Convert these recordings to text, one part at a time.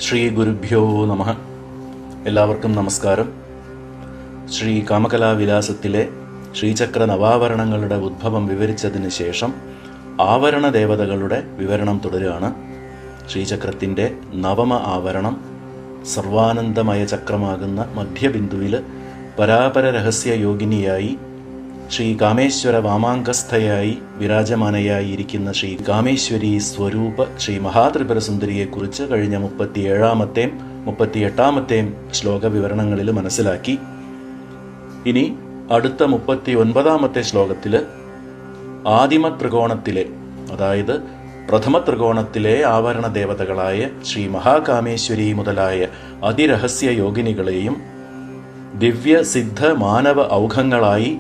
ശ്രീ ഗുരുഭ്യോ നമഃ. എല്ലാവർക്കും നമസ്കാരം. ശ്രീ കാമകലാവിലാസത്തിലെ ശ്രീചക്ര നവാവരണങ്ങളുടെ ഉദ്ഭവം വിവരിച്ചതിന് ശേഷം ആവരണ ദേവതകളുടെ വിവരണം തുടരുകയാണ്. ശ്രീചക്രത്തിൻ്റെ നവമ ആവരണം സർവാനന്ദമയ ചക്രമാകുന്ന മധ്യബിന്ദുവിൽ പരാപര രഹസ്യ യോഗിനിയായി ശ്രീ കാമേശ്വര വാമാങ്കസ്ഥയായി വിരാജമാനയായി ഇരിക്കുന്ന ശ്രീ കാമേശ്വരി സ്വരൂപ ശ്രീ മഹാത്രിപുരസുന്ദരിയെക്കുറിച്ച് കഴിഞ്ഞ 37-ാമത്തെയും 38-ാമത്തെയും ശ്ലോക വിവരണങ്ങളിൽ മനസ്സിലാക്കി. ഇനി അടുത്ത 39-ാമത്തെ ശ്ലോകത്തിൽ ആദിമ ത്രികോണത്തിലെ, അതായത് പ്രഥമ ത്രികോണത്തിലെ ആവരണ ദേവതകളായ ശ്രീ മഹാകാമേശ്വരി മുതലായ അതിരഹസ്യ യോഗിനികളെയും ദിവ്യ സിദ്ധ മാനവ ഔഘങ്ങളായി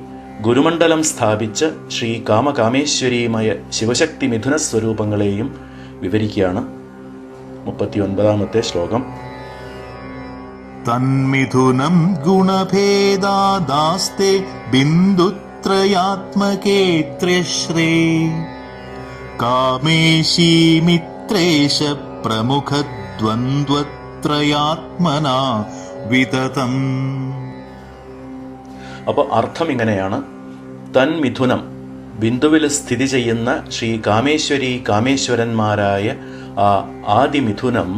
ഗുരുമണ്ഡലം സ്ഥാപിച്ച ശ്രീ കാമകാമേശ്വരീമയ ശിവശക്തി മിഥുന സ്വരൂപങ്ങളെയും വിവരിക്കുകയാണ്. 39-ാമത്തെ ശ്ലോകം. തന്മിഥുനം ഗുണഭേദാദാസ്തേ ബിന്ദുത്രയാത്മകേ ത്രശ്രേ കാമേശീ മിത്രേശ പ്രമുഖദ്വന്ദ്വത്രയാത്മനാ വിതതം. അപ്പോൾ അർത്ഥം ഇങ്ങനെയാണ്. തന്മിഥുനം, ബിന്ദുവിൽ സ്ഥിതി ചെയ്യുന്ന ശ്രീ കാമേശ്വരി കാമേശ്വരന്മാരായ ആ ആദിമിഥുനം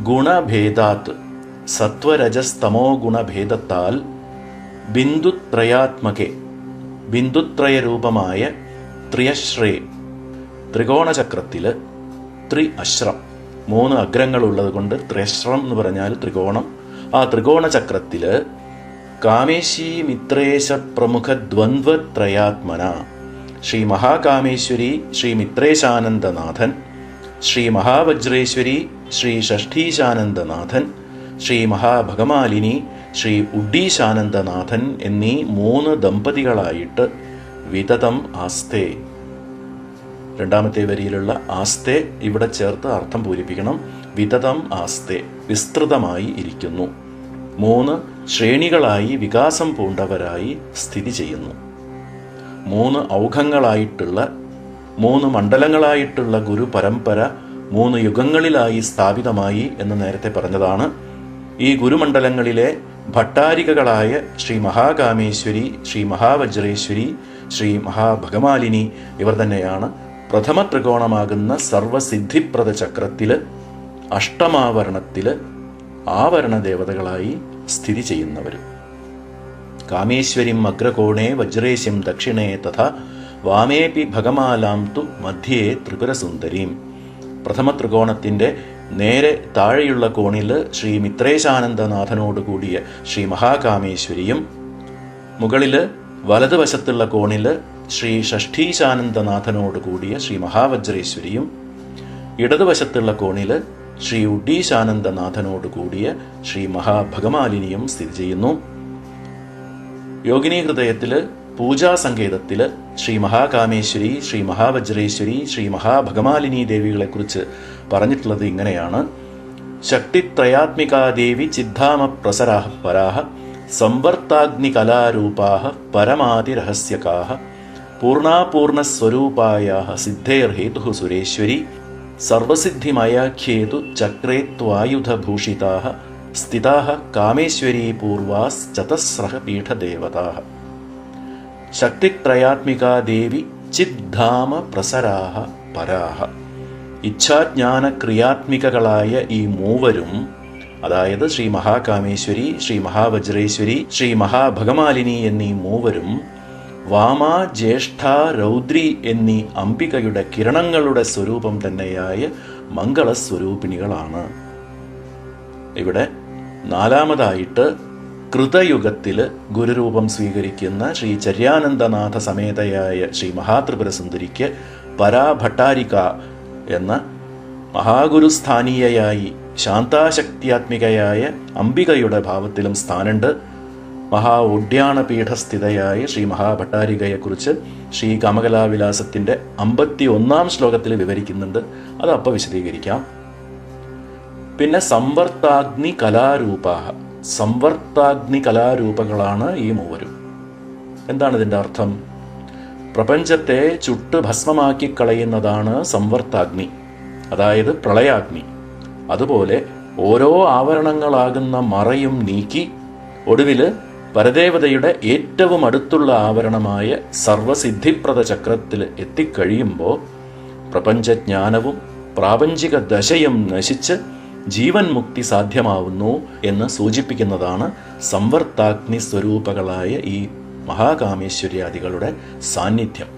ഗുണഭേദാത്, സത്വരജസ്തമോ ഗുണഭേദത്താൽ ബിന്ദുത്രയാത്മകെ, ബിന്ദുത്രയ രൂപമായ ത്രിയശ്രേ, ത്രികോണചക്രത്തിൽ ത്രിഅശ്രം, 3 അഗ്രങ്ങളുള്ളത് കൊണ്ട് ത്രിയശ്രം എന്ന് പറഞ്ഞാൽ ത്രികോണം. ആ ത്രികോണചക്രത്തിൽ കാമേശി മിത്രേശ പ്രമുഖ ദ്വന്ദ്വത്രയാത്മന ശ്രീ മഹാകാമേശ്വരി, ശ്രീ മിത്രേശാനന്ദനാഥൻ, ശ്രീ മഹാവജ്രേശ്വരി, ശ്രീ ഷഷ്ഠീശാനന്ദനാഥൻ, ശ്രീ മഹാഭഗമാലിനി, ശ്രീ ഉഡ്ഡീശാനന്ദനാഥൻ എന്നീ 3 ദമ്പതികളായിട്ട് വിതതം ആസ്തേ. 2-ാമത്തെ വരിയിലുള്ള ആസ്തേ ഇവിടെ ചേർത്ത് അർത്ഥം പൂരിപ്പിക്കണം. വിതതം ആസ്തേ, വിസ്തൃതമായി ഇരിക്കുന്നു. 3 ശ്രേണികളായി വികാസം പൂണ്ടവരായി സ്ഥിതി ചെയ്യുന്നു. 3 ഔഘങ്ങളായിട്ടുള്ള, 3 മണ്ഡലങ്ങളായിട്ടുള്ള ഗുരു പരമ്പര 3 യുഗങ്ങളിലായി സ്ഥാപിതമായി എന്ന് നേരത്തെ പറഞ്ഞതാണ്. ഈ ഗുരുമണ്ഡലങ്ങളിലെ ഭട്ടാരികകളായ ശ്രീ മഹാകാമേശ്വരി, ശ്രീ മഹാവജ്രേശ്വരി, ശ്രീ മഹാഭഗമാലിനി ഇവർ തന്നെയാണ് പ്രഥമ ത്രികോണമാകുന്ന സർവസിദ്ധിപ്രദ ചക്രത്തിൽ അഷ്ടമാവരണത്തിൽ ആവരണ ദേവതകളായി സ്ഥിതി ചെയ്യുന്നവർ. കാമേശ്വരിം അഗ്രകോണേ വജ്രേശ്യം ദക്ഷിണേ തഥാ വാമേപി ഭഗമാലാം തു മധ്യേ ത്രിപുരസുന്ദരീം. പ്രഥമ ത്രികോണത്തിൻ്റെ നേരെ താഴെയുള്ള കോണിൽ ശ്രീ മിത്രേശാനന്ദനാഥനോട് കൂടിയ ശ്രീ മഹാകാമേശ്വരിയും, മുകളിൽ വലതുവശത്തുള്ള കോണിൽ ശ്രീ ഷഷ്ഠീശാനന്ദനാഥനോട് കൂടിയ ശ്രീ മഹാവജ്രേശ്വരിയും, ഇടതുവശത്തുള്ള കോണിൽ ശ്രീ ഉഡ്ഡീശാനന്ദനാഥനോട് കൂടിയ ശ്രീ മഹാഭഗമാലിനിയും സ്ഥിതി ചെയ്യുന്നു. യോഗിനി ഹൃദയത്തിൽ പൂജാസങ്കേതത്തിൽ ശ്രീ മഹാകാമേശ്വരി, ശ്രീ മഹാവജ്രേശ്വരി, ശ്രീ മഹാഭഗമാലിനി ദേവികളെക്കുറിച്ച് പറഞ്ഞിട്ടുള്ളത് ഇങ്ങനെയാണ്. ശക്തിത്രയാത്മികാദേവി ചിദ്ധാമ പ്രസരാഹ പരാഹ സംവർത്താഗ്നികലാരൂപാഹ പരമാതിരഹസ്യകാഹ പൂർണാപൂർണസ്വരൂപായാഹ സിദ്ധേർഹേതുഃ സുരേശ്വരി സർവസിദ്ധിമയാഖ്യേതു ചക്രേ ത്വായുധഭൂഷിതാഃ സ്ഥിതാഃ കാമേശ്വരീ പൂർവാശ്ചതസ്രഃ പീഠദേവതാഃ. ശക്തിത്രയാത്മികാ ദേവി ചിദ്ധാമ പ്രസരാഹ പരാഹ. ഇച്ഛാജ്ഞാന ക്രിയാത്മികകളായ ഈ 3 അതായത് ശ്രീ മഹാകാമേശ്വരി, ശ്രീ മഹാവജ്രേശ്വരി, ശ്രീ മഹാഭഗമാലിനി എന്നീ 3 വാമ, ജ്യേഷ്ഠ, രൗദ്രി എന്നീ അംബികയുടെ കിരണങ്ങളുടെ സ്വരൂപം തന്നെയായ മംഗളസ്വരൂപിണികളാണ്. ഇവിടെ 4-മതായിട്ട് കൃതയുഗത്തിൽ ഗുരുരൂപം സ്വീകരിക്കുന്ന ശ്രീ ചര്യാനന്ദനാഥ സമേതയായ ശ്രീ മഹാത്രിപുരസുന്ദരിക്ക് പരാഭട്ടാരിക എന്ന മഹാഗുരുസ്ഥാനീയയായി ശാന്താശക്തിയാത്മികയായ അംബികയുടെ ഭാവത്തിലും സ്ഥാനമുണ്ട്. മഹാ ഉഡ്യാണപീഠസ്ഥിതയായ ശ്രീ മഹാഭട്ടാരികയെക്കുറിച്ച് ശ്രീ കാമകലാവിലാസത്തിൻ്റെ 51-ാം ശ്ലോകത്തിൽ വിവരിക്കുന്നുണ്ട്. അത് അപ്പോൾ വിശദീകരിക്കാം. പിന്നെ സംവർത്താഗ്നി കലാരൂപാഹ, സംവർത്താഗ്നി കലാരൂപങ്ങളാണ് ഈ 3. എന്താണ് ഇതിൻ്റെ അർത്ഥം? പ്രപഞ്ചത്തെ ചുട്ട് ഭസ്മമാക്കി കളയുന്നതാണ് സംവർത്താഗ്നി, അതായത് പ്രളയാഗ്നി. അതുപോലെ ഓരോ ആവരണങ്ങളാകുന്ന മറയും നീക്കി ഒടുവിൽ പരദേവതയുടെ ഏറ്റവും അടുത്തുള്ള ആവരണമായ സർവസിദ്ധിപ്രദ ചക്രത്തിൽ എത്തിക്കഴിയുമ്പോൾ പ്രപഞ്ചജ്ഞാനവും പ്രാപഞ്ചിക ദശയും നശിച്ച് ജീവൻ മുക്തി സാധ്യമാവുന്നു എന്ന് സൂചിപ്പിക്കുന്നതാണ് സംവർത്താഗ്നി സ്വരൂപകളായ ഈ മഹാകാമേശ്വര്യാദികളുടെ സാന്നിധ്യം.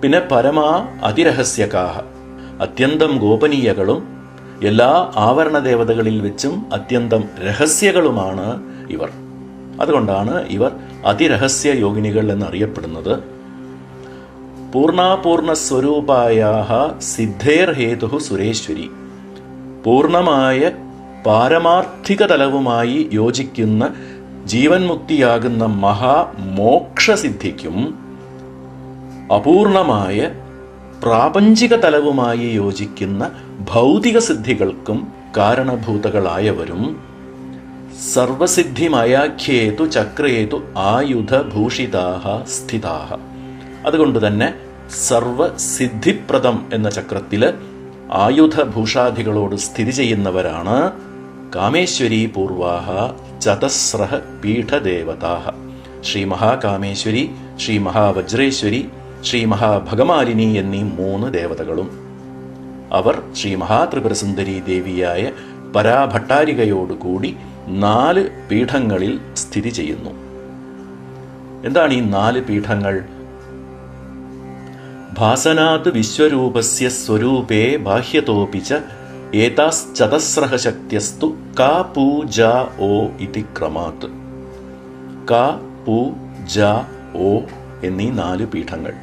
പിന്നെ പരമാ അതിരഹസ്യകാഹ, അത്യന്തം ഗോപനീയകളും എല്ലാ ആവരണ ദേവതകളിൽ വെച്ചും അത്യന്തം രഹസ്യകളുമാണ് ഇവർ. അതുകൊണ്ടാണ് ഇവർ അതിരഹസ്യ യോഗിനികൾ എന്നറിയപ്പെടുന്നത്. പൂർണാപൂർണ സ്വരൂപായാഹ സിദ്ധേർ ഹേതു സുരേശ്വരി, പൂർണമായ പാരമാർത്ഥിക തലവുമായി യോജിക്കുന്ന ജീവൻ മുക്തിയാകുന്ന മഹാമോക്ഷസിദ്ധിക്കും അപൂർണമായ പ്രാപഞ്ചിക തലവുമായി യോജിക്കുന്ന ഭൗതിക സിദ്ധികൾക്കും കാരണഭൂതകളായവരും സർവസിദ്ധിമയാഖ്യേതു ചക്രേതു ആയുധഭൂഷിതാഹ സ്ഥിതാഹ. അതുകൊണ്ട് തന്നെ സർവസിദ്ധിപ്രദം എന്ന ചക്രത്തില് ആയുധഭൂഷാദികളോട് സ്ഥിതി ചെയ്യുന്നവരാണ് കാമേശ്വരി പൂർവാഹ ചതസ്രഹ പീഠദേവതാഹ. ശ്രീ മഹാകാമേശ്വരി, ശ്രീ മഹാവജ്രേശ്വരി, ശ്രീ മഹാഭഗമാലിനി എന്നീ 3 ദേവതകളും. അവർ ശ്രീ മഹാത്രിപുരസുന്ദരി ദേവിയായ പരാഭട്ടാരികയോടുകൂടി 4 പീഠങ്ങളിൽ സ്ഥിതി ചെയ്യുന്നു. എന്താണ് ഈ 4 പീഠങ്ങൾ? ഭാസനാത് വിശ്വരൂപസ്യ സ്വരൂപേ ബാഹ്യതോപി ച ഏതാശ്ചതസ്രഹ ശക്ത്യസ്തു കാ പൂജ ഓ ഇതി ക്രമാത്. കാ പൂജ ഓ എന്നീ 4 പീഠങ്ങൾ.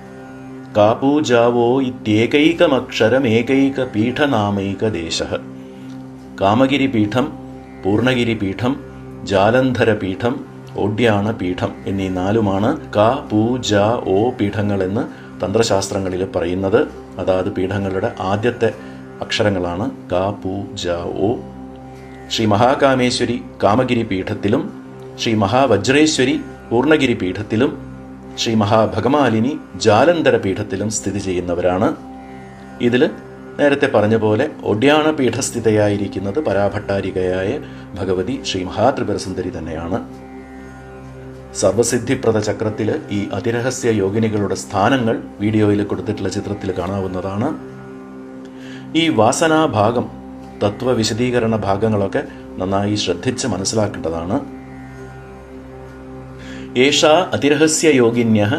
കാപൂജാവോ ഇത്യേകൈകമക്ഷരമേകൈക പീഠനാമൈക ദേശഃ. കാമഗിരിപീഠം, പൂർണ്ണഗിരിപീഠം, ജാലന്ധരപീഠം, ഓഡ്യാണപീഠം എന്നീ 4മാണ് കാ പൂജ ഓ പീഠങ്ങൾ എന്ന് തന്ത്രശാസ്ത്രങ്ങളിൽ പറയുന്നത്. അതാത് പീഠങ്ങളുടെ ആദ്യത്തെ അക്ഷരങ്ങളാണ് കാ പൂജ ഓ. ശ്രീ മഹാകാമേശ്വരി കാമഗിരി പീഠത്തിലും ശ്രീ മഹാവജ്രേശ്വരി പൂർണ്ണഗിരി പീഠത്തിലും ശ്രീ മഹാഭഗമാലിനി ജാലന്ധര പീഠത്തിലും സ്ഥിതി ചെയ്യുന്നവരാണ്. ഇതിൽ നേരത്തെ പറഞ്ഞ പോലെ ഒഡ്യാണ പീഠസ്ഥിതയായിരിക്കുന്നത് പരാഭട്ടാരികയായ ഭഗവതി ശ്രീ മഹാത്രിപുരസുന്ദരി തന്നെയാണ്. സർവസിദ്ധിപ്രദ ചക്രത്തിൽ ഈ അതിരഹസ്യ യോഗിനികളുടെ സ്ഥാനങ്ങൾ വീഡിയോയിൽ കൊടുത്തിട്ടുള്ള ചിത്രത്തിൽ കാണാവുന്നതാണ്. ഈ വാസനാഭാഗം, തത്വവിശദീകരണ ഭാഗങ്ങളൊക്കെ നന്നായി ശ്രദ്ധിച്ച് മനസ്സിലാക്കേണ്ടതാണ്. ഏഷാ അതിരഹസ്യ യോഗിന്യഃ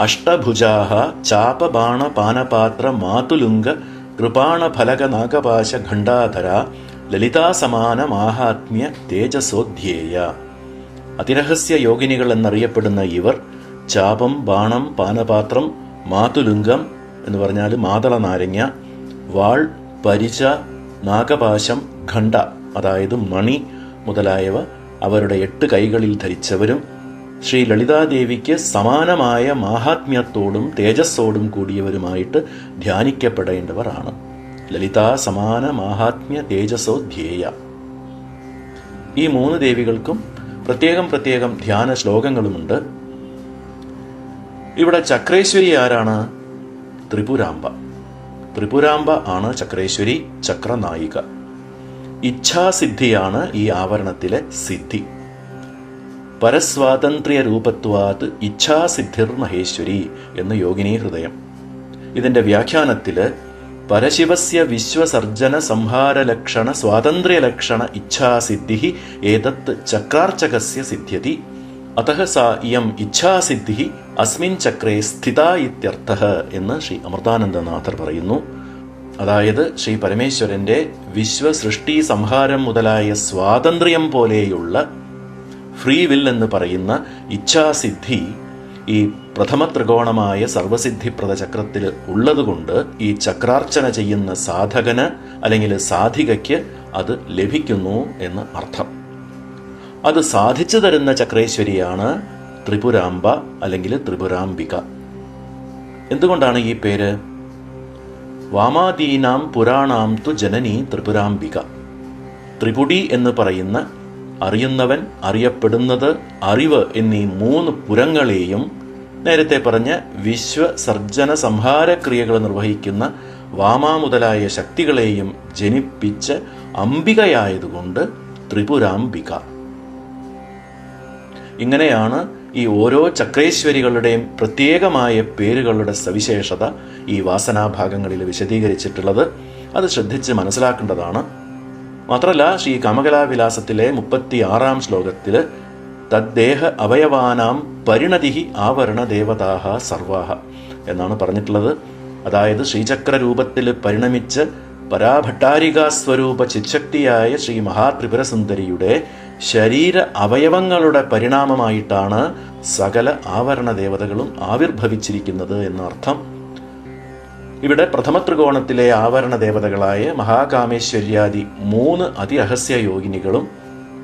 അഷ്ടഭുജാഃ ചാപബാണ പാനപാത്ര മാതുലുംഗ കൃപാണഫലക നാഗപാശ ഖണ്ഡാധര ലളിതാ സമാന മാഹാത്മ്യ തേജസോധ്യേയ. അതിരഹസ്യ യോഗിനികൾ എന്നറിയപ്പെടുന്ന ഇവർ ചാപം, ബാണം, പാനപാത്രം, മാതുലുംഗം എന്ന് പറഞ്ഞാൽ മാതള നാരങ്ങ, വാൾ, പരിച, നാഗപാശം, ഖണ്ഡ അതായത് മണി മുതലായവ അവരുടെ 8 കൈകളിൽ ധരിച്ചവരും ശ്രീ ലളിതാദേവിക്ക് സമാനമായ മാഹാത്മ്യത്തോടും തേജസ്സോടും കൂടിയവരുമായിട്ട് ധ്യാനിക്കപ്പെടേണ്ടവർ ആണ്. ലളിതാ സമാന മാഹാത്മ്യ തേജസ്സോ ധ്യേയ. ഈ 3 ദേവികൾക്കും പ്രത്യേകം ധ്യാന ശ്ലോകങ്ങളുമുണ്ട്. ഇവിടെ ചക്രേശ്വരി ആരാണ്? ത്രിപുരാംബ. ത്രിപുരാംബ ആണ് ചക്രേശ്വരി, ചക്രനായിക. ഇച്ഛാസിദ്ധിയാണ് ഈ ആവരണത്തിലെ സിദ്ധി. പരസ്വാതന്ത്ര്യ രൂപത്വാത് ഇച്ഛാസിദ്ധിർ മഹേശ്വരി എന്ന് യോഗിനി ഹൃദയം. ഇതിന്റെ വ്യാഖ്യാനത്തില് പരശിവസ്യ വിശ്വസർജന സംഹാരലക്ഷണ സ്വാതന്ത്ര്യലക്ഷണ ഇച്ഛാസിദ്ധി ഏതത് ചക്രാർച്ചകസ്യ സിദ്ധ്യതി അതഃ സാ ഇയം ഇച്ഛാസിദ്ധി അസ്മിൻ ചക്രേ സ്ഥിത ഇത്യർത്ഥഃ എന്ന് ശ്രീ അമൃതാനന്ദനാഥർ പറയുന്നു. അതായത് ശ്രീ പരമേശ്വരന്റെ വിശ്വസൃഷ്ടി സംഹാരം മുതലായ സ്വാതന്ത്ര്യം പോലെയുള്ള ഫ്രീ വിൽ എന്ന് പറയുന്ന ഇച്ഛാസിദ്ധി ഈ പ്രഥമ ത്രികോണമായ സർവസിദ്ധിപ്രദ ചക്രത്തിൽ ഉള്ളതുകൊണ്ട് ഈ ചക്രാർച്ചന ചെയ്യുന്ന സാധകന് അല്ലെങ്കിൽ സാധികയ്ക്ക് അത് ലഭിക്കുന്നു എന്ന് അർത്ഥം. അത് സാധിച്ചു തരുന്ന ചക്രേശ്വരിയാണ് ത്രിപുരാംബ അല്ലെങ്കിൽ ത്രിപുരാംബിക. എന്തുകൊണ്ടാണ് ഈ പേര്? വാമാദീനാം പുരാണാം തു ജനനി ത്രിപുരാംബിക. ത്രിപുടി എന്ന് പറയുന്ന അറിയുന്നവൻ, അറിയപ്പെടുന്നത്, അറിവ് എന്നീ 3 പുരങ്ങളെയും നേരത്തെ പറഞ്ഞ വിശ്വസർജന സംഹാരക്രിയകൾ നിർവഹിക്കുന്ന വാമ മുതലായ ശക്തികളെയും ജനിപ്പിച്ച് അംബികയായതുകൊണ്ട് ത്രിപുരാംബിക. ഇങ്ങനെയാണ് ഈ ഓരോ ചക്രേശ്വരികളുടെയും പ്രത്യേകമായ പേരുകളുടെ സവിശേഷത ഈ വാസനാഭാഗങ്ങളിൽ വിശദീകരിച്ചിട്ടുള്ളത്. അത് ശ്രദ്ധിച്ച് മനസ്സിലാക്കേണ്ടതാണ്. മാത്രമല്ല, ശ്രീ കാമകലാവിലാസത്തിലെ 36-ാം ശ്ലോകത്തിൽ തദ്ദേഹ അവയവാനാം പരിണതിഹി ആവരണ ദേവതാഹ സർവാഹ എന്നാണ് പറഞ്ഞിട്ടുള്ളത്. അതായത് ശ്രീചക്ര രൂപത്തിൽ പരിണമിച്ച് പരാഭട്ടാരികാ സ്വരൂപ ചിച്ഛക്തിയായ ശ്രീ മഹാത്രിപുരസുന്ദരിയുടെ ശരീര അവയവങ്ങളുടെ പരിണാമമായിട്ടാണ് സകല ആവരണ ദേവതകളും ആവിർഭവിച്ചിരിക്കുന്നത് എന്നർത്ഥം. ഇവിടെ പ്രഥമ ത്രികോണത്തിലെ ആവരണ ദേവതകളായ മഹാകാമേശ്വര്യാദി 3 അതിരഹസ്യ യോഗിനികളും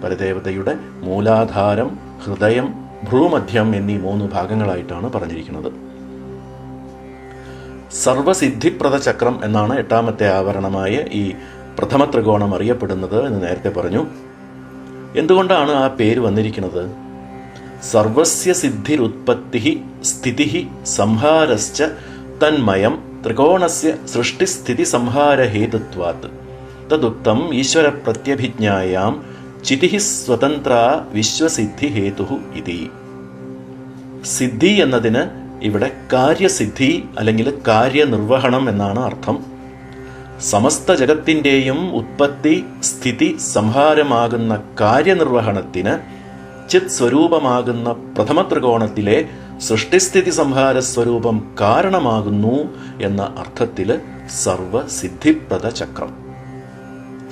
പരദേവതയുടെ മൂലാധാരം, ഹൃദയം, ഭ്രൂമധ്യം എന്നീ 3 ഭാഗങ്ങളായിട്ടാണ് പറഞ്ഞിരിക്കുന്നത്. സർവസിദ്ധിപ്രദ ചക്രം എന്നാണ് 8ാമത്തെ ആവരണമായ ഈ പ്രഥമ ത്രികോണം അറിയപ്പെടുന്നത് എന്ന് നേരത്തെ പറഞ്ഞു. എന്തുകൊണ്ടാണ് ആ പേര് വന്നിരിക്കുന്നത്? സർവസ്യ സിദ്ധിരുത്പത്തി സ്ഥിതി സംഹാരശ്ച തന്മയം ത്രികോണസ്യ സൃഷ്ടിസ്ഥിതി സംഹാര ഹേതുത്വാത് തദുക്തം ഈശ്വര പ്രത്യഭിജ്ഞായാം ചിതി സ്വതന്ത്ര വിശ്വസിദ്ധി ഹേതു ഇതി. സിദ്ധി എന്നതിന് ഇവിടെ കാര്യസിദ്ധി അല്ലെങ്കിൽ കാര്യനിർവഹണം എന്നാണ് അർത്ഥം. സമസ്ത ജഗത്തിൻ്റെയും ഉത്പത്തി, സ്ഥിതി, സംഹാരമാകുന്ന കാര്യനിർവഹണത്തിന് ചിത് സ്വരൂപമാകുന്ന പ്രഥമ ത്രികോണത്തിലെ സൃഷ്ടിസ്ഥിതി സംഹാര സ്വരൂപം കാരണമാകുന്നു എന്ന അർത്ഥത്തിൽ സർവസിദ്ധിപ്രദ ചക്രം.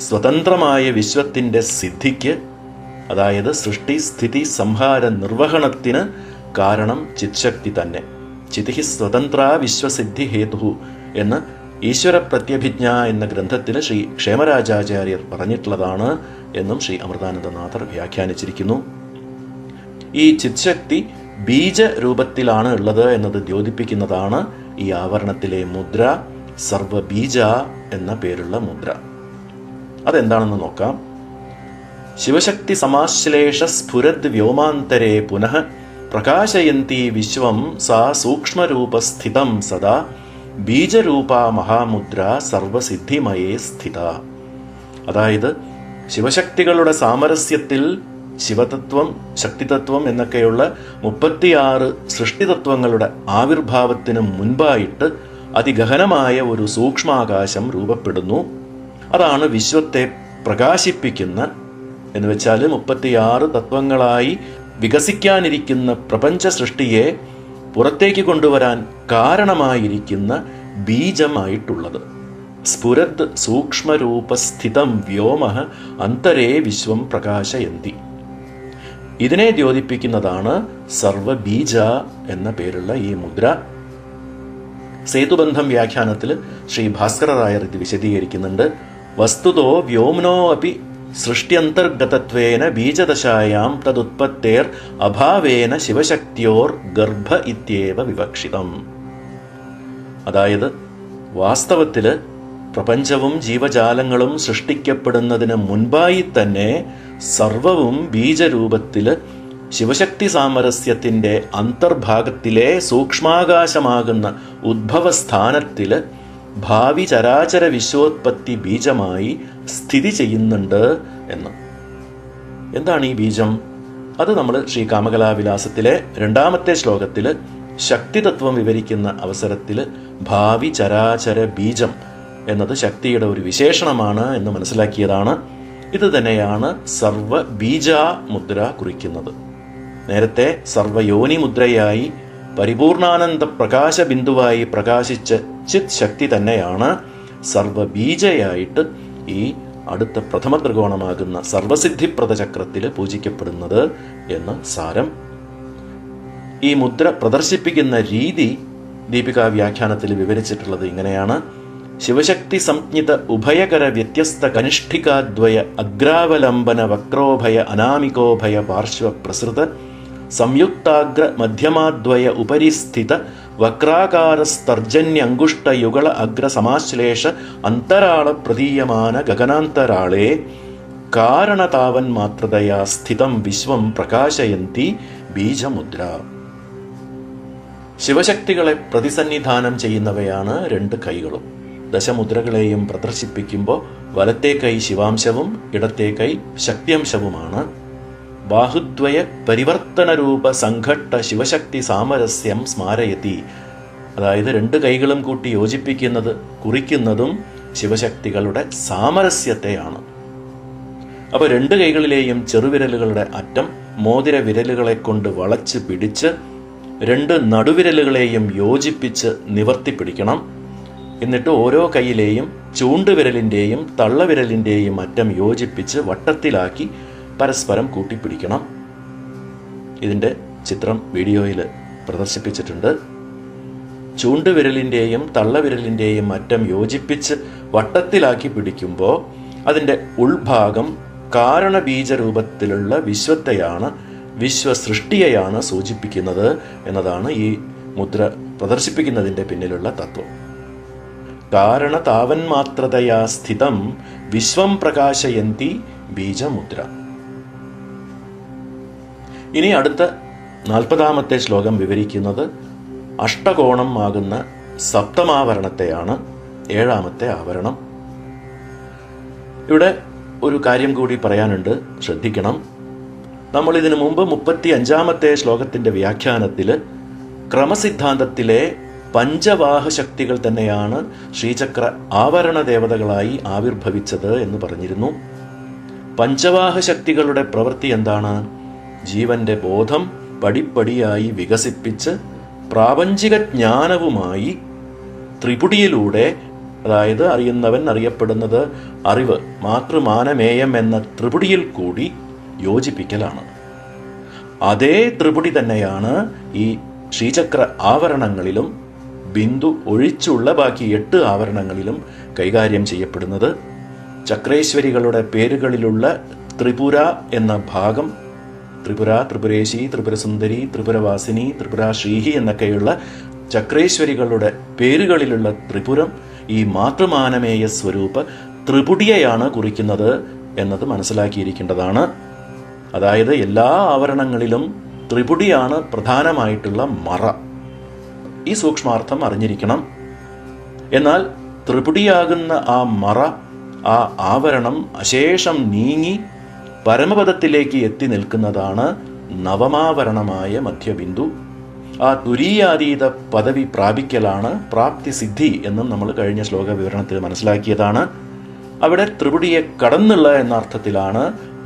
സ്വതന്ത്രമായ വിശ്വത്തിൻ്റെ സിദ്ധിക്ക്, അതായത് സൃഷ്ടി, സ്ഥിതി, സംഹാര നിർവഹണത്തിന് കാരണം ചിത്ശക്തി തന്നെ. ചിതി സ്വതന്ത്ര വിശ്വസിദ്ധി ഹേതു എന്ന് ഈശ്വര പ്രത്യഭിജ്ഞ എന്ന ഗ്രന്ഥത്തിൽ ശ്രീ ക്ഷേമരാജാചാര്യർ പറഞ്ഞിട്ടുള്ളതാണ് എന്നും ശ്രീ അമൃതാനന്ദനാഥർ വ്യാഖ്യാനിച്ചിരിക്കുന്നു. ഈ ചിത്ശക്തി ബീജരൂപത്തിലാണ് ഉള്ളത് എന്നത് ദ്യോതിപ്പിക്കുന്നതാണ് ഈ ആവരണത്തിലെ മുദ്ര, സർവബീജ എന്ന പേരുള്ള മുദ്ര. അതെന്താണെന്ന് നോക്കാം. ശിവശക്തി സമാശ്ലേഷ സ്ഫുരദ് വ്യോമാന്തരേ പുനഃ പ്രകാശയന്തി വിശ്വം സാ സൂക്ഷ്മരൂപസ്ഥിതം സദാ ബീജരൂപ മഹാമുദ്ര സർവസിദ്ധിമയേ സ്ഥിത. അതായത് ശിവശക്തികളുടെ സാമരസ്യത്തിൽ ശിവതത്വം, ശക്തിതത്വം എന്നൊക്കെയുള്ള 36 സൃഷ്ടിതത്വങ്ങളുടെ ആവിർഭാവത്തിന് മുൻപായിട്ട് അതിഗഹനമായ ഒരു സൂക്ഷ്മാകാശം രൂപപ്പെടുന്നു. അതാണ് വിശ്വത്തെ പ്രകാശിപ്പിക്കുന്ന, എന്ന് വെച്ചാൽ 36 തത്വങ്ങളായി വികസിക്കാനിരിക്കുന്ന പ്രപഞ്ച സൃഷ്ടിയെ പുറത്തേക്ക് കൊണ്ടുവരാൻ കാരണമായിരിക്കുന്ന ബീജമായിട്ടുള്ളത്. സ്ഫുരദ് സൂക്ഷ്മരൂപസ്ഥിതം വ്യോമഃ അന്തരേ വിശ്വം പ്രകാശയന്തി. ഇതിനെ ദ്യോതിപ്പിക്കുന്നതാണ് സർവബീജ എന്ന പേരുള്ള ഈ മുദ്ര. സേതുബന്ധം വ്യാഖ്യാനത്തിൽ ശ്രീ ഭാസ്കരറായർ ഇത് വിശദീകരിക്കുന്നുണ്ട്. വസ്തുതോ വ്യോമ്നോ അപി സൃഷ്ട്യന്തർഗതത്വേന ബീജദശായാം തദുത്പത്തേർ അഭാവേന ശിവശക്തിയോർ ഗർഭ ഇത്യേവ വിവക്ഷിതം. അതായത് വാസ്തവത്തിൽ പ്രപഞ്ചവും ജീവജാലങ്ങളും സൃഷ്ടിക്കപ്പെടുന്നതിന് മുൻപായി തന്നെ സർവവും ബീജരൂപത്തിൽ ശിവശക്തി സാമരസ്യത്തിൻ്റെ അന്തർഭാഗത്തിലെ സൂക്ഷ്മാകാശമാകുന്ന ഉദ്ഭവസ്ഥാനത്തിൽ ഭാവി ചരാചര വിശ്വോത്പത്തി ബീജമായി സ്ഥിതി ചെയ്യുന്നുണ്ട് എന്ന്. എന്താണ് ഈ ബീജം? അത് നമ്മൾ ശ്രീ കാമകലാവിലാസത്തിലെ 2ാമത്തെ ശ്ലോകത്തിൽ ശക്തിതത്വം വിവരിക്കുന്ന അവസരത്തിൽ ഭാവി ചരാചര ബീജം എന്നത് ശക്തിയുടെ ഒരു വിശേഷണമാണ് എന്ന് മനസ്സിലാക്കിയതാണ്. ഇത് തന്നെയാണ് സർവബീജ മുദ്ര കുറിക്കുന്നത്. നേരത്തെ സർവയോനി മുദ്രയായി പരിപൂർണാനന്ദ പ്രകാശ ബിന്ദുവായി പ്രകാശിച്ച ചിത് ശക്തി തന്നെയാണ് സർവബീജയായിട്ട് ഈ അടുത്ത പ്രഥമ ത്രികോണമാകുന്ന സർവസിദ്ധിപ്രദ ചക്രത്തിൽ പൂജിക്കപ്പെടുന്നത് എന്ന് സാരം. ഈ മുദ്ര പ്രദർശിപ്പിക്കുന്ന രീതി ദീപികാ വ്യാഖ്യാനത്തിൽ വിവരിച്ചിട്ടുള്ളത് ഇങ്ങനെയാണ്. ശിവശക്തി സംജ്ഞിത ഉഭയകര വ്യത്യസ്ത കനിഷ്ഠികാദ്വയ അഗ്രാവലംബന വക്രോഭയ അനാമികോഭയ പാർശ്വ പ്രസൃത സംയുക്താഗ്ര മധ്യമാദ്വയ ഉപരിസ്ഥിത വക്രാകാരസ്തർജന്യ അങ്കുഷ്ടയുഗള അഗ്ര സമാശ്ലേഷ അന്തരാള പ്രതീയമാന ഗഗനാന്തരാളേ കാരണതാവൻ മാത്രതയാ സ്ഥിതം വിശ്വം പ്രകാശയന്തി ബീജമുദ്ര. ശിവശക്തികളെ പ്രതിസന്നിധാനം ചെയ്യുന്നവയാണ് 2 കൈകളും. ദശമുദ്രകളെയും പ്രദർശിപ്പിക്കുമ്പോൾ വലത്തെ കൈ ശിവാംശവും ഇടത്തെ കൈ ശക്തിയംശവുമാണ്. ബാഹുദ്വയ പരിവർത്തനരൂപ സംഘട്ട ശിവശക്തി സാമരസ്യം സ്മാരയതി. അതായത് രണ്ട് കൈകളും കൂട്ടി യോജിപ്പിക്കുന്നത് കുറിക്കുന്നതും ശിവശക്തികളുടെ സാമരസ്യത്തെയാണ്. അപ്പോൾ രണ്ട് കൈകളിലെയും ചെറുവിരലുകളുടെ അറ്റം മോതിര വിരലുകളെ കൊണ്ട് വളച്ച് പിടിച്ച് രണ്ട് നടുവിരലുകളെയും യോജിപ്പിച്ച് നിവർത്തി പിടിക്കണം. എന്നിട്ട് ഓരോ കൈയിലെയും ചൂണ്ടുവിരലിൻ്റെയും തള്ളവിരലിൻ്റെയും അറ്റം യോജിപ്പിച്ച് വട്ടത്തിലാക്കി പരസ്പരം കൂട്ടിപ്പിടിക്കണം. ഇതിൻ്റെ ചിത്രം വീഡിയോയിൽ പ്രദർശിപ്പിച്ചിട്ടുണ്ട്. ചൂണ്ടുവിരലിൻ്റെയും തള്ളവിരലിൻ്റെയും അറ്റം യോജിപ്പിച്ച് വട്ടത്തിലാക്കി പിടിക്കുമ്പോൾ അതിൻ്റെ ഉൾഭാഗം കാരണബീജരൂപത്തിലുള്ള വിശ്വത്തെയാണ്, വിശ്വസൃഷ്ടിയെയാണ് സൂചിപ്പിക്കുന്നത് എന്നതാണ് ഈ മുദ്ര പ്രദർശിപ്പിക്കുന്നതിൻ്റെ പിന്നിലുള്ള തത്വം. കാരണ താവന്മാത്രതയാ സ്ഥിതം വിശ്വം പ്രകാശയന്തി ബീജമുദ്ര. ഇനി അടുത്ത 40-ാമത്തെ ശ്ലോകം വിവരിക്കുന്നത് അഷ്ടകോണം ആകുന്ന സപ്തമാവരണത്തെയാണ്, 7-ാമത്തെ ആവരണം. ഇവിടെ ഒരു കാര്യം കൂടി പറയാനുണ്ട്, ശ്രദ്ധിക്കണം. നമ്മൾ ഇതിനു മുമ്പ് 35-ാമത്തെ ശ്ലോകത്തിൻ്റെ വ്യാഖ്യാനത്തിൽ ക്രമസിദ്ധാന്തത്തിലെ പഞ്ചവാഹ ശക്തികൾ തന്നെയാണ് ശ്രീചക്ര ആവരണ ദേവതകളായി ആവിർഭവിച്ചത് എന്ന് പറഞ്ഞിരുന്നു. പഞ്ചവാഹ ശക്തികളുടെ പ്രവൃത്തി എന്താണ്? ജീവന്റെ ബോധം പടിപ്പടിയായി വികസിപ്പിച്ച് പ്രാപഞ്ചിക ജ്ഞാനവുമായി ത്രിപുടിയിലൂടെ, അതായത് അറിയുന്നവൻ, അറിയപ്പെടുന്നത്, അറിവ്, മാതൃമാനമേയം എന്ന ത്രിപുടിയിൽ കൂടി യോജിപ്പിക്കലാണ്. അതേ ത്രിപുടി തന്നെയാണ് ഈ ശ്രീചക്ര ആവരണങ്ങളിലും ബിന്ദു ഒഴിച്ചുള്ള ബാക്കി 8 ആവരണങ്ങളിലും കൈകാര്യം ചെയ്യപ്പെടുന്നത്. ചക്രേശ്വരികളുടെ പേരുകളിലുള്ള ത്രിപുര എന്ന ഭാഗം, ത്രിപുര, ത്രിപുരേശി, ത്രിപുരസുന്ദരി, ത്രിപുരവാസിനി, ത്രിപുര ശ്രീഹി എന്നൊക്കെയുള്ള ചക്രേശ്വരികളുടെ പേരുകളിലുള്ള ത്രിപുരം ഈ മാതൃമാനമേയ സ്വരൂപ ത്രിപുടിയെയാണ് കുറിക്കുന്നത് എന്നത് മനസ്സിലാക്കിയിരിക്കേണ്ടതാണ്. അതായത് എല്ലാ ആവരണങ്ങളിലും ത്രിപുടിയാണ് പ്രധാനമായിട്ടുള്ള മറ. ഈ സൂക്ഷ്മാർത്ഥം അറിഞ്ഞിരിക്കണം. എന്നാൽ ത്രിപുടിയാകുന്ന ആ മറ, ആ ആവരണം അശേഷം നീങ്ങി പരമപദത്തിലേക്ക് എത്തി നിൽക്കുന്നതാണ് നവമാവരണമായ മധ്യബിന്ദു. ആ തുരീയാതീത പദവി പ്രാപിക്കലാണ് പ്രാപ്തി സിദ്ധി എന്നും നമ്മൾ കഴിഞ്ഞ ശ്ലോക വിവരണത്തിൽ മനസ്സിലാക്കിയതാണ്. അവിടെ ത്രിപുടിയെ കടന്നുള്ള എന്ന അർത്ഥത്തിലാണ്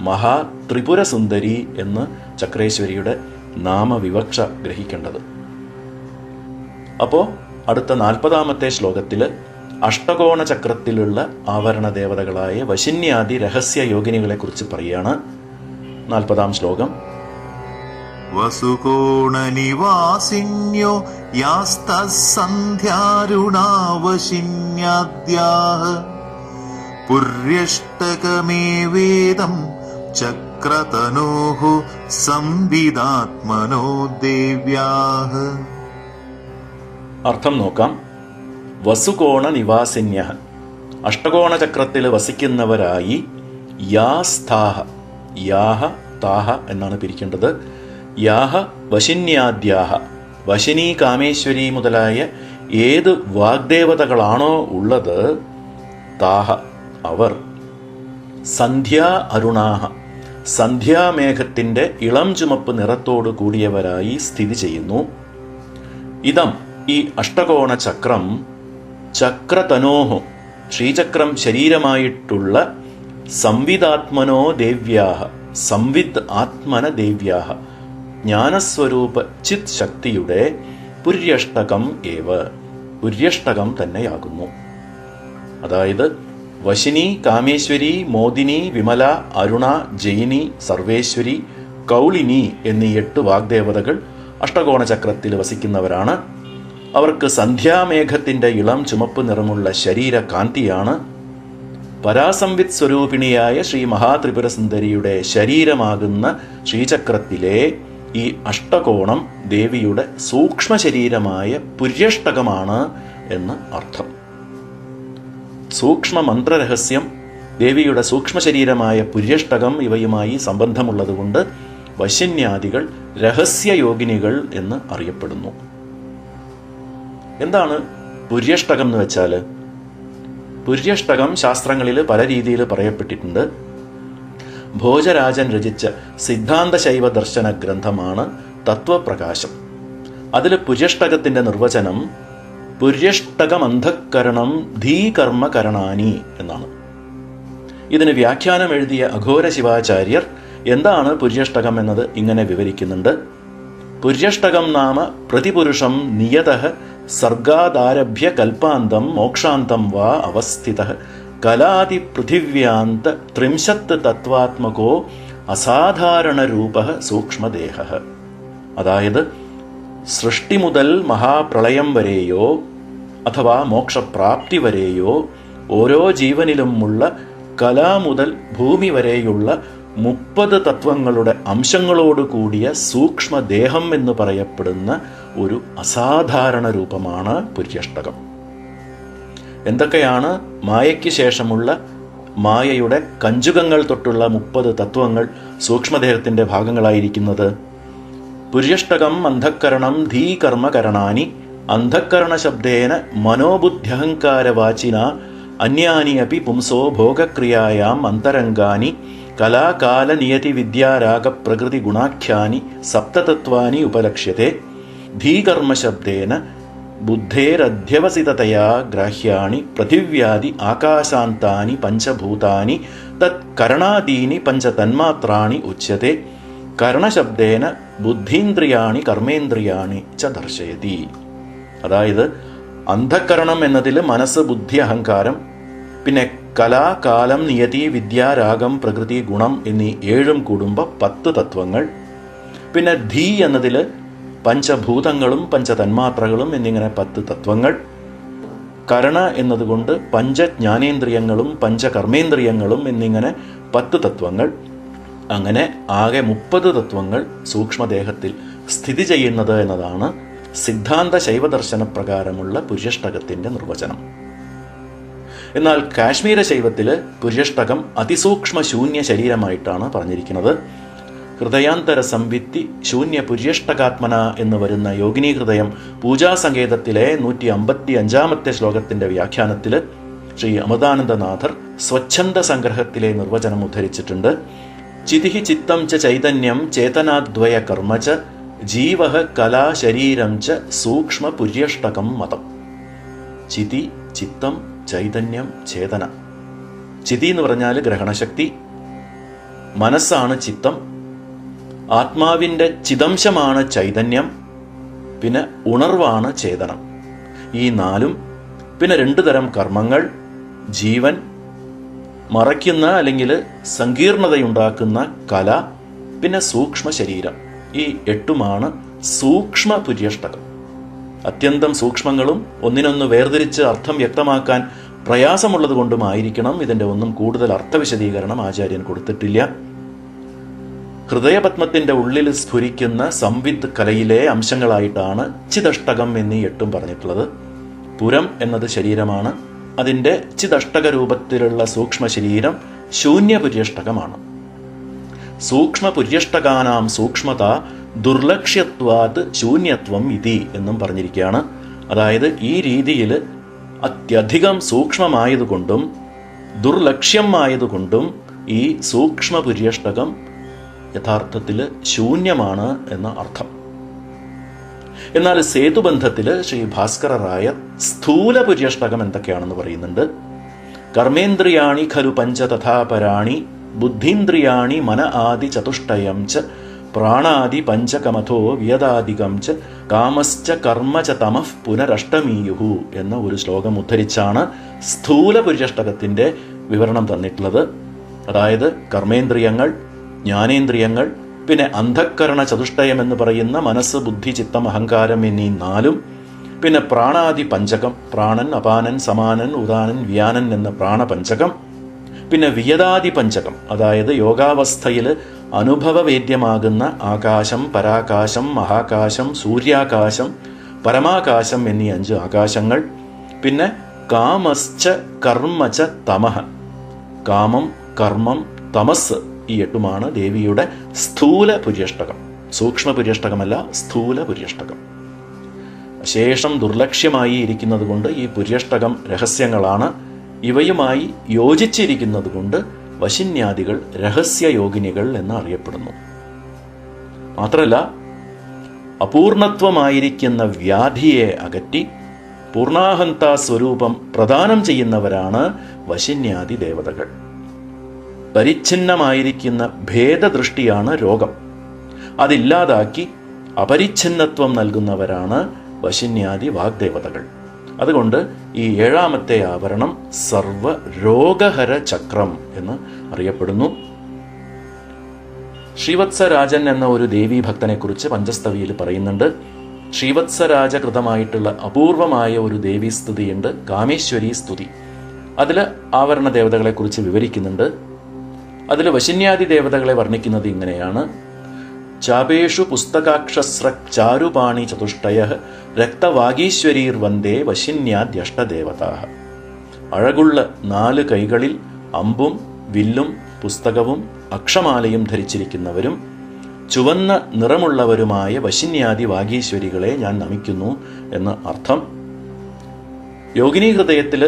മഹാ ത്രിപുര സുന്ദരി എന്ന് ചക്രേശ്വരിയുടെ നാമവിവക്ഷ ഗ്രഹിക്കേണ്ടത്. അപ്പോൾ അടുത്ത 40-ാമത്തെ ശ്ലോകത്തിൽ അഷ്ടകോണ ചക്രത്തിലുള്ള ആവരണ ദേവതകളായ വശിന്യാദി രഹസ്യ യോഗിനികളെ കുറിച്ച് പറയുകയാണ്. 40-ാം ശ്ലോകം. വസുകോണനിവാസിന്യോ യാസ്തസന്ധ്യാരുണാവശിന്യാദ്യാഃ പുര്യഷ്ടകമേവേദം ചക്രതനോഃ സംവിദാത്മനോ ദേവ്യാഃ. അർത്ഥം നോക്കാം. വസുകോണ നിവാസിന്യ, അഷ്ടകോണ ചക്രത്തിൽ വസിക്കുന്നവരായി, യാസ്താഹ, യാഹ താഹ എന്നാണ് പിരിക്കേണ്ടത്, യാഹ വശിന്യാദ്യാഹ, വശിനി, കാമേശ്വരി മുതലായ ഏത് വാഗ്ദേവതകളാണോ ഉള്ളത്, താഹ അവർ, സന്ധ്യാ അരുണാഹ, സന്ധ്യാമേഘത്തിൻ്റെ ഇളം ചുമപ്പ് നിറത്തോടു കൂടിയവരായി സ്ഥിതി ചെയ്യുന്നു. ഇതം ഈ അഷ്ടകോണ ചക്രം ചക്രതനോഹോ, ശ്രീചക്രം ശരീരമായിട്ടുള്ള സംവിദാത്മനോ ദേവ്യാഹ, സംവിദ് ആത്മന ദേവ്യാഹ, ജ്ഞാനസ്വരൂപ ചിത് ശക്തിയുടെ പുര്യഷ്ടകം ഏവ, പുര്യഷ്ടകം തന്നെയാകുന്നു. അതായത് വശിനി, കാമേശ്വരി, മോദിനി, വിമല, അരുണ, ജയിനി, സർവേശ്വരി, കൗളിനി എന്നീ 8 വാഗ്ദേവതകൾ അഷ്ടകോണ ചക്രത്തിൽ വസിക്കുന്നവരാണ്. അവർക്ക് സന്ധ്യാമേഘത്തിൻ്റെ ഇളം ചുമപ്പ് നിറമുള്ള ശരീരകാന്തിയാണ്. പരാസംവിത് സ്വരൂപിണിയായ ശ്രീ മഹാത്രിപുരസുന്ദരിയുടെ ശരീരമാകുന്ന ശ്രീചക്രത്തിലെ ഈ അഷ്ടകോണം ദേവിയുടെ സൂക്ഷ്മ ശരീരമായ പുര്യഷ്ടകമാണ് എന്ന് അർത്ഥം. സൂക്ഷ്മ മന്ത്രരഹസ്യം, ദേവിയുടെ സൂക്ഷ്മ ശരീരമായ പുര്യഷ്ടകം ഇവയുമായി സംബന്ധമുള്ളതുകൊണ്ട് വശിന്യാദികൾ രഹസ്യയോഗിനികൾ എന്ന് അറിയപ്പെടുന്നു. എന്താണ് പുര്യഷ്ടകം എന്ന് വെച്ചാൽ? പുര്യഷ്ടകം ശാസ്ത്രങ്ങളിൽ പല രീതിയിൽ പറയപ്പെട്ടിട്ടുണ്ട്. ഭോജരാജൻ രചിച്ച സിദ്ധാന്ത ശൈവ ദർശന ഗ്രന്ഥമാണ് തത്വപ്രകാശം. അതിൽ പുര്യഷ്ടകത്തിന്റെ നിർവചനം പുര്യഷ്ടകമന്ധക്കരണം ധീകർമ്മകരണാനി എന്നാണ്. ഇതിന് വ്യാഖ്യാനം എഴുതിയ അഘോര ശിവാചാര്യർ എന്താണ് പുര്യഷ്ടകം എന്നത് ഇങ്ങനെ വിവരിക്കുന്നുണ്ട്. പുര്യഷ്ടകം നാമ പ്രതിപുരുഷം നിയതഃ സർഗാദാരഭ്യ കൽപ്പാന്തം മോക്ഷാന്തം വാ അവസ്ഥിതഃ കലാതി പൃഥിവ്യാന്ത ത്രിംശത്ത് തത്വാത്മകോ അസാധാരണരൂപഃ സൂക്ഷ്മദേഹഃ. അതായത് സൃഷ്ടി മുതൽ മഹാപ്രളയം വരെയോ അഥവാ മോക്ഷപ്രാപ്തി വരെയോ ഓരോ ജീവനിലുമുള്ള കല മുതൽ ഭൂമി വരെയുള്ള 30 തത്വങ്ങളുടെ അംശങ്ങളോട് കൂടിയ സൂക്ഷ്മദേഹം എന്ന് പറയപ്പെടുന്ന ഒരു അസാധാരണ രൂപമാണ് പുര്യഷ്ടകം. എന്തൊക്കെയാണ് മായയ്ക്ക് ശേഷമുള്ള മായയുടെ കഞ്ചുകങ്ങൾ തൊട്ടുള്ള 30 തത്വങ്ങൾ സൂക്ഷ്മദേഹത്തിന്റെ ഭാഗങ്ങളായിരിക്കുന്നത്? പുര്യഷ്ടകം അന്ധക്കരണം ധീകർമ്മകരണാനി അന്ധക്കരണ ശബ്ദേന മനോബുദ്ധ്യഹങ്കാരവാചിന അന്യാനി അപി പുംസോ ഭോഗക്രിയായാം അന്തരംഗാനി കലാകാലനിയതി വിദ്യാരാഗപ്രകൃതി ഗുണാഖ്യാനി സപ്തതത്വാനി ഉപലക്ഷ്യത്തെ. ധീകർമ്മശബ്ദേന ബുദ്ധേരധ്യവസിതതയാ ഗ്രാഹ്യാണി പൃഥിവ്യാദി ആകാശാന്താനി പഞ്ചഭൂതാനി തത് കരണാദീനി പഞ്ചതന്മാത്രാണി ഉച്യത്തെ. കരണശബ്ദേന ബുദ്ധീന്ദ്രിയാണി കർമ്മേന്ദ്രിയാണി ച ദർശയതി. അതായത് അന്ധക്കരണം എന്നതിൽ മനസ്സ്, ബുദ്ധി, അഹങ്കാരം, പിന്നെ കല, കാലം, നിയതി, വിദ്യ, രാഗം, പ്രകൃതി, ഗുണം എന്നീ 7 കൂടുമ്പോൾ 10 തത്വങ്ങൾ. പിന്നെ ധീ എന്നതിൽ പഞ്ചഭൂതങ്ങളും പഞ്ചതന്മാത്രകളും എന്നിങ്ങനെ 10 തത്വങ്ങൾ. കരണ എന്നതുകൊണ്ട് പഞ്ചജ്ഞാനേന്ദ്രിയങ്ങളും പഞ്ചകർമ്മേന്ദ്രിയങ്ങളും എന്നിങ്ങനെ 10 തത്വങ്ങൾ. അങ്ങനെ ആകെ 30 തത്വങ്ങൾ സൂക്ഷ്മദേഹത്തിൽ സ്ഥിതി ചെയ്യുന്നത് എന്നതാണ് സിദ്ധാന്ത ശൈവദർശന പ്രകാരമുള്ള പുര്യഷ്ടകത്തിന്റെ നിർവചനം. എന്നാൽ കാശ്മീര ശൈവത്തിൽ പുര്യഷ്ടകം അതിസൂക്ഷ്മ ശൂന്യ ശരീരമായിട്ടാണ് പറഞ്ഞിരിക്കുന്നത്. ഹൃദയാന്തര സംവിത്തി ശൂന്യ പുര്യഷ്ടകാത്മന എന്ന് വരുന്ന യോഗിനി ഹൃദയം പൂജാസങ്കേതത്തിലെ 155 ശ്ലോകത്തിന്റെ വ്യാഖ്യാനത്തിൽ ശ്രീ അമൃതാനന്ദനാഥർ സ്വച്ഛന്ദ സംഗ്രഹത്തിലെ നിർവചനം ഉദ്ധരിച്ചിട്ടുണ്ട്. ചിതിഹി ചിത്തം ച ചൈതന്യം ചേതനാദ്വയ കർമ്മ ച ജീവഃ കലാ ശരീരം ച സൂക്ഷ്മ പുര്യഷ്ടകം മതം. ചിതി, ചിത്തം, ചൈതന്യം, ചേതന. ചിതി എന്ന് പറഞ്ഞാൽ ഗ്രഹണശക്തി, മനസ്സാണ് ചിത്തം, ആത്മാവിൻ്റെ ചിദംശമാണ് ചൈതന്യം, പിന്നെ ഉണർവാണ് ചേതനം. ഈ 4ഉം പിന്നെ 2 തരം കർമ്മങ്ങൾ, ജീവൻ, മറയ്ക്കുന്ന അല്ലെങ്കിൽ സങ്കീർണതയുണ്ടാക്കുന്ന കല, പിന്നെ സൂക്ഷ്മ ശരീരം. ഈ 8ഉമാണ് സൂക്ഷ്മ പുര്യഷ്ടകം. അത്യന്തം സൂക്ഷ്മങ്ങളും ഒന്നിനൊന്ന് വേർതിരിച്ച് അർത്ഥം വ്യക്തമാക്കാൻ പ്രയാസമുള്ളത് കൊണ്ടുമായിരിക്കണം ഇതിൻ്റെ ഒന്നും കൂടുതൽ അർത്ഥവിശദീകരണം ആചാര്യൻ കൊടുത്തിട്ടില്ല. ഹൃദയപത്മത്തിന്റെ ഉള്ളിൽ സ്ഫുരിക്കുന്ന സംവിദ് കലയിലെ അംശങ്ങളായിട്ടാണ് ചിദഷ്ടകം എന്നീ 8ഉം പറഞ്ഞിട്ടുള്ളത്. പുരം എന്നത് ശരീരമാണ്. അതിൻ്റെ ചിദഷ്ടക രൂപത്തിലുള്ള സൂക്ഷ്മ ശരീരം ശൂന്യപുര്യഷ്ടകമാണ്. സൂക്ഷ്മപുര്യഷ്ടകാനാം സൂക്ഷ്മത ദുർലക്ഷ്യത്വാത് ശൂന്യത്വം ഇതി എന്നും പറഞ്ഞിരിക്കുകയാണ്. അതായത് ഈ രീതിയിൽ അത്യധികം സൂക്ഷ്മമായതുകൊണ്ടും ദുർലക്ഷ്യമായതുകൊണ്ടും ഈ സൂക്ഷ്മപുര്യഷ്ടകം യഥാർത്ഥത്തിൽ ശൂന്യമാണ് എന്ന അർത്ഥം. എന്നാൽ സേതുബന്ധത്തിൽ ശ്രീ ഭാസ്കര റായർ സ്ഥൂലപുര്യഷ്ടകം എന്തൊക്കെയാണെന്ന് പറയുന്നുണ്ട്. കർമ്മേന്ദ്രിയാണി ഖലു പഞ്ച തഥാപരാണി ബുദ്ധീന്ദ്രിയാണി മന ആദി ചതുഷ്ടയം ച പ്രാണാദി പഞ്ചകമഥോ വ്യദാദികം ച കാമശ്ച കർമ്മ ച തമഃ പുനരഷ്ടമീയുഹു എന്ന ഒരു ശ്ലോകം ഉദ്ധരിച്ചാണ് സ്ഥൂലപുര്യഷ്ടകത്തിൻ്റെ വിവരണം തന്നിട്ടുള്ളത്. അതായത് കർമ്മേന്ദ്രിയങ്ങൾ, ജ്ഞാനേന്ദ്രിയങ്ങൾ, പിന്നെ അന്ധക്കരണ ചതുഷ്ടയം എന്ന് പറയുന്ന മനസ്സ്, ബുദ്ധി, ചിത്തം, അഹങ്കാരം എന്നീ 4ഉം, പിന്നെ പ്രാണാദി പഞ്ചകം, പ്രാണൻ, അപാനൻ, സമാനൻ, ഉദാനൻ, വ്യാനൻ എന്ന പ്രാണപഞ്ചകം, പിന്നെ വിയദാദി പഞ്ചകം, അതായത് യോഗാവസ്ഥയിൽ അനുഭവവേദ്യമാകുന്ന ആകാശം, പരാകാശം, മഹാകാശം, സൂര്യാകാശം, പരമാകാശം എന്നീ 5 ആകാശങ്ങൾ, പിന്നെ കാമശ്ച കർമ്മച തമഃ, കാമം, കർമ്മം, തമസ്, ഈ 8ഉമാണ് ദേവിയുടെ സ്ഥൂല പുര്യഷ്ടകം. സൂക്ഷ്മ പുര്യഷ്ടകമല്ല, സ്ഥൂല പുര്യഷ്ടകം. ശേഷം ദുർലക്ഷ്യമായി ഇരിക്കുന്നത് കൊണ്ട് ഈ പുര്യഷ്ടകം രഹസ്യങ്ങളാണ്. ഇവയുമായി യോജിച്ചിരിക്കുന്നത് കൊണ്ട് വശിന്യാദികൾ രഹസ്യയോഗിനികൾ എന്ന് അറിയപ്പെടുന്നു. മാത്രമല്ല, അപൂർണത്വമായിരിക്കുന്ന വ്യാധിയെ അകറ്റി പൂർണാഹന്ത സ്വരൂപം പ്രദാനം ചെയ്യുന്നവരാണ് വശിന്യാദി ദേവതകൾ. പരിച്ഛിന്നമായിരിക്കുന്ന ഭേദദൃഷ്ടിയാണ് രോഗം. അതില്ലാതാക്കി അപരിച്ഛിന്നത്വം നൽകുന്നവരാണ് വശിന്യാദി വാഗ്ദേവതകൾ. അതുകൊണ്ട് ഈ 7ാമത്തെ ആവരണം സർവരോഗഹര ചക്രം എന്ന് അറിയപ്പെടുന്നു. ശ്രീവത്സരാജൻ എന്ന ഒരു ദേവീഭക്തനെക്കുറിച്ച് പഞ്ചസ്തവിയിൽ പറയുന്നുണ്ട്. ശ്രീവത്സരാജകൃതമായിട്ടുള്ള അപൂർവമായ ഒരു ദേവീസ്തുതിയുണ്ട്, കാമേശ്വരി സ്തുതി. അതിൽ ആവരണ ദേവതകളെക്കുറിച്ച് വിവരിക്കുന്നുണ്ട്. അതിൽ വശിന്യാദി ദേവതകളെ വർണ്ണിക്കുന്നത് ഇങ്ങനെയാണ്: ചാപേഷു പുസ്തകാക്ഷസ്ര ചാരുപാണി ചതുഷ്ടയ രക്തവാഗീശ്വരീർ വന്ദേ വശിന്യാദ്യഷ്ടദേവതാ. അഴകുള്ള 4 കൈകളിൽ അമ്പും വില്ലും പുസ്തകവും അക്ഷമാലയും ധരിച്ചിരിക്കുന്നവരും ചുവന്ന നിറമുള്ളവരുമായ വശിന്യാദി വാഗീശ്വരികളെ ഞാൻ നമിക്കുന്നു എന്ന് അർത്ഥം. യോഗിനി ഹൃദയത്തിൽ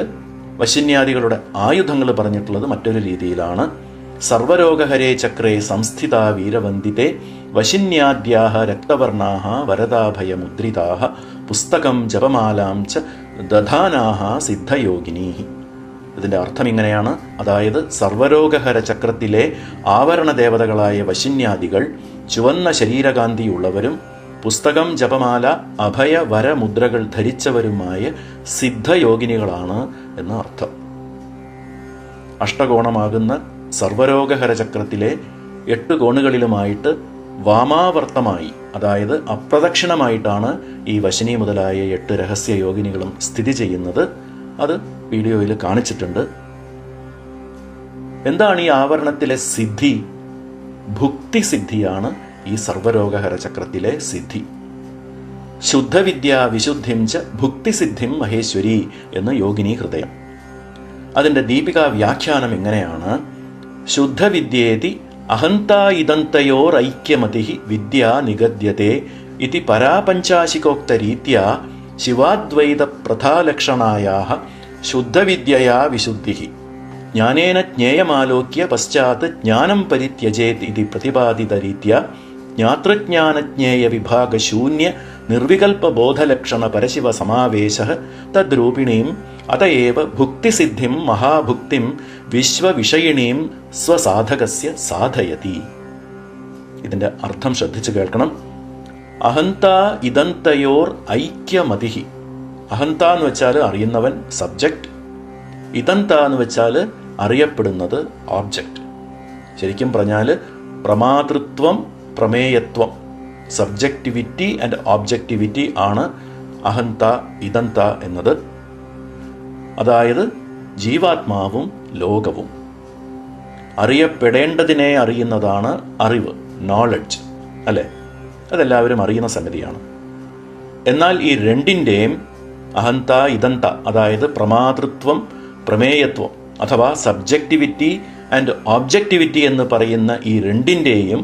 വശിന്യാദികളുടെ ആയുധങ്ങൾ പറഞ്ഞിട്ടുള്ളത് മറ്റൊരു രീതിയിലാണ്: സർവരോഗഹരേ ചക്രേ സംസ്ഥിത വീരവന്ദിതേ വശിന്യാദ്യാഹ രക്തവർണാഹ വരദാഭയമുദ്രിതാഹ പുസ്തകം ജപമാലാം ച ദധാനാഹ സിദ്ധയോഗിനീ. ഇതിൻ്റെ അർത്ഥം ഇങ്ങനെയാണ്. അതായത്, സർവരോഗഹര ചക്രത്തിലെ ആവരണ ദേവതകളായ വശിന്യാദികൾ ചുവന്ന ശരീരകാന്തിയുള്ളവരും പുസ്തകം ജപമാല അഭയ വരമുദ്രകൾ ധരിച്ചവരുമായ സിദ്ധയോഗിനികളാണ് എന്ന് അർത്ഥം. അഷ്ടകോണമാകുന്ന സർവരോഗഹര ചക്രത്തിലെ 8 കോണുകളിലുമായിട്ട് വാമാവർത്തമായി, അതായത് അപ്രദക്ഷിണമായിട്ടാണ് ഈ വശിനി മുതലായ 8 രഹസ്യ യോഗിനികളും സ്ഥിതി ചെയ്യുന്നത്. അത് വീഡിയോയിൽ കാണിച്ചിട്ടുണ്ട്. എന്താണ് ഈ ആവരണത്തിലെ സിദ്ധി? ഭുക്തിസിദ്ധിയാണ് ഈ സർവരോഗഹര ചക്രത്തിലെ സിദ്ധി. ശുദ്ധവിദ്യ വിശുദ്ധിം ച ഭുക്തിസിദ്ധിം മഹേശ്വരി എന്ന് യോഗിനി ഹൃദയം. അതിൻ്റെ ദീപികാ വ്യാഖ്യാനം ഇങ്ങനെയാണ്: ശുദ്ധവിദ്യേതി അഹന്താ ഇദന്തയോരൈക്യമതി വിദ്യ നിഗദ്യത്തെ ഇതി പരാപഞ്ചാശികോക്തരീത്യാ ശിവാദ്വൈത പ്രഥാലക്ഷണായാഹ ശുദ്ധവിദ്യയാ വിശുദ്ധിഃ ജ്ഞാനേന ജ്ഞേയമാലോക്യ പശ്ചാത് ജ്ഞാനം പരിത്യജേത് ഇതി പ്രതിപാദിതരീത്യാ ജ്ഞാതൃജ്ഞാനജ്ഞേയ വിഭാഗശൂന്യ നിർവികൽപബോധലക്ഷണ പരശിവ സമാവേശഃ തദ്രൂപിണീം അതയേവ ഭുക്തിസിദ്ധിം മഹാഭുക്തിം വിശ്വവിഷയിണീം സ്വസാധകസ്യ സാധയതി. ഇതിൻ്റെ അർത്ഥം ശ്രദ്ധിച്ചു കേൾക്കണം. അഹന്ത ഇദന്തയോർ ഐക്യമതിഹി. അഹന്ത എന്ന് വെച്ചാൽ അറിയുന്നവൻ, സബ്ജക്റ്റ്. ഇദന്ത എന്ന് വെച്ചാൽ അറിയപ്പെടുന്നത്, ഓബ്ജക്റ്റ്. ശരിക്കും പറഞ്ഞാൽ പ്രമാതൃത്വം, പ്രമേയത്വം, സബ്ജക്റ്റിവിറ്റി ആൻഡ് ഓബ്ജക്റ്റിവിറ്റി ആണ് അഹന്ത ഇദന്ത എന്നത്. അതായത് ജീവാത്മാവും ലോകവും. അറിയപ്പെടേണ്ടതിനെ അറിയുന്നതാണ് അറിവ്, നോളജ്, അല്ലേ? അതെല്ലാവരും അറിയുന്ന സംഗതിയാണ്. എന്നാൽ ഈ രണ്ടിൻ്റെയും അഹന്ത ഇദന്ത, അതായത് പ്രമാതൃത്വം, പ്രമേയത്വം അഥവാ സബ്ജക്റ്റിവിറ്റി ആൻഡ് ഓബ്ജക്റ്റിവിറ്റി എന്ന് പറയുന്ന ഈ രണ്ടിൻ്റെയും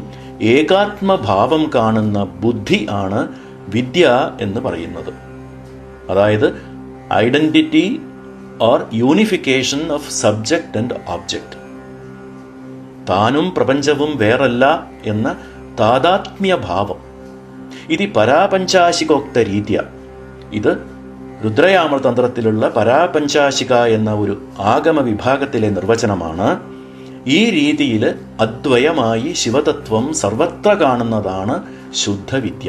ഏകാത്മഭാവം കാണുന്ന ബുദ്ധി ആണ് വിദ്യ എന്ന് പറയുന്നത്. അതായത് identity or unification of subject and object. താനും പ്രപഞ്ചവും വേറല്ല എന്ന താദാത്മ്യഭാവം. ഇത് പരാപഞ്ചാശികോക്ത രീതിയ. ഇത് രുദ്രയാമതന്ത്രത്തിലുള്ള പരാപഞ്ചാശിക എന്ന ഒരു ആഗമ വിഭാഗത്തിലെ നിർവചനമാണ്. ഈ രീതിയിൽ അദ്വയമായി ശിവതത്വം സർവത്ര കാണുന്നതാണ് ശുദ്ധവിദ്യ.